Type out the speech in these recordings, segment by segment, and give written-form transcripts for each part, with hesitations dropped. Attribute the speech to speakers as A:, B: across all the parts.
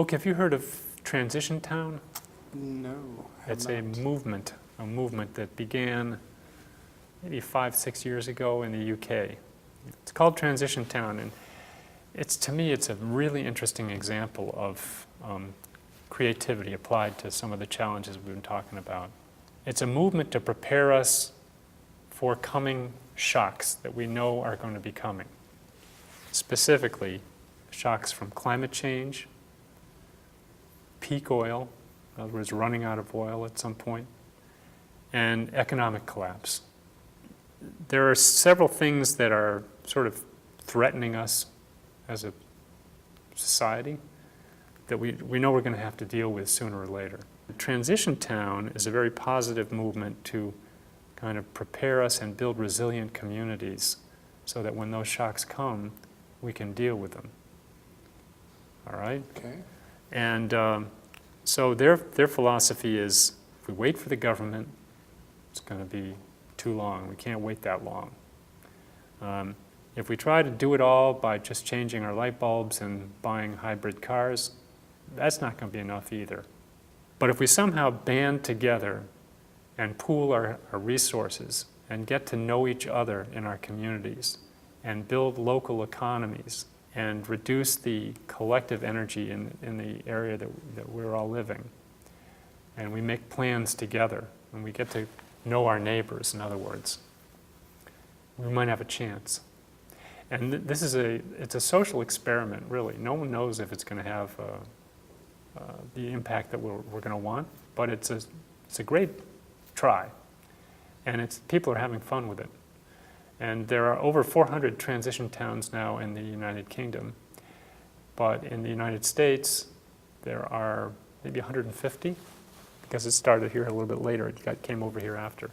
A: Oak, have you heard of Transition Town?
B: No, I have
A: It's a
B: not.
A: movement that began maybe 5-6 years ago in the UK. It's called Transition Town, and to me, it's a really interesting example of creativity applied to some of the challenges we've been talking about. It's a movement to prepare us for coming shocks that we know are going to be coming. Specifically, shocks from climate change, peak oil, in other words, running out of oil at some point, and economic collapse. There are several things that are sort of threatening us as a society that we know we're going to have to deal with sooner or later. Transition Town is a very positive movement to kind of prepare us and build resilient communities so that when those shocks come, we can deal with them. All right?
B: Okay.
A: And so their philosophy is, if we wait for the government, it's going to be too long. We can't wait that long. If we try to do it all by just changing our light bulbs and buying hybrid cars, that's not going to be enough either. But if we somehow band together and pool our resources and get to know each other in our communities and build local economies and reduce the collective energy in the area that we're all living, and we make plans together, and we get to know our neighbors, in other words, we might have a chance. And this is it's a social experiment, really. No one knows if it's going to have the impact that we're going to want, but it's a great try, and people are having fun with it. And there are over 400 transition towns now in the United Kingdom, but in the United States there are maybe 150, because it started here a little bit later. It came over here after.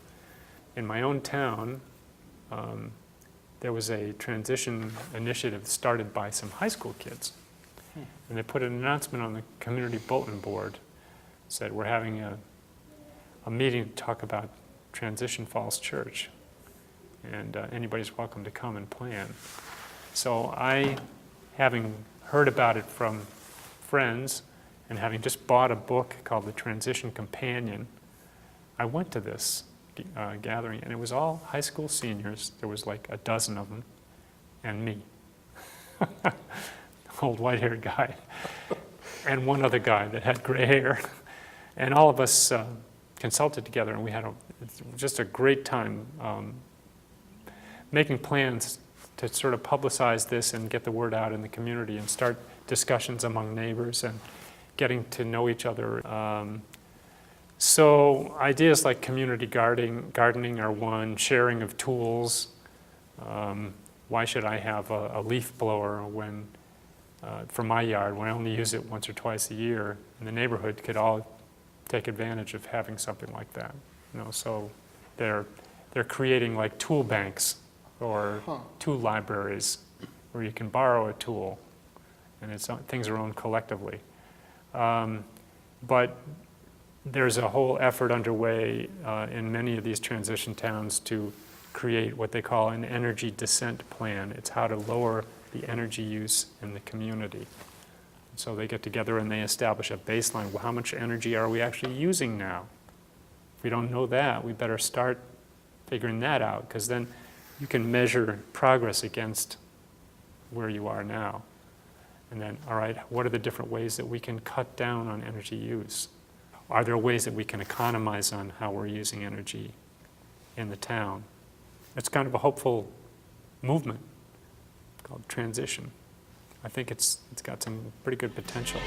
A: In my own town, there was a transition initiative started by some high school kids. And they put an announcement on the community bulletin board, said, we're having a meeting to talk about Transition Falls Church, and anybody's welcome to come and plan. So I, having heard about it from friends, and having just bought a book called The Transition Companion, I went to this gathering, and it was all high school seniors. There was like a dozen of them, and me. Old white-haired guy, and one other guy that had gray hair. And all of us consulted together, and we had just a great time making plans to sort of publicize this and get the word out in the community and start discussions among neighbors and getting to know each other. So ideas like community gardening are one, sharing of tools. Why should I have a leaf blower for my yard when I only use it once or twice a year? And the neighborhood could all take advantage of having something like that. So they're creating like tool banks or tool libraries where you can borrow a tool, and things are owned collectively. But there's a whole effort underway in many of these transition towns to create what they call an energy descent plan. It's how to lower the energy use in the community. So they get together and they establish a baseline. Well, how much energy are we actually using now? If we don't know that, we better start figuring that out, because then you can measure progress against where you are now. And then, all right, what are the different ways that we can cut down on energy use? Are there ways that we can economize on how we're using energy in the town? It's kind of a hopeful movement called Transition. I think it's got some pretty good potential.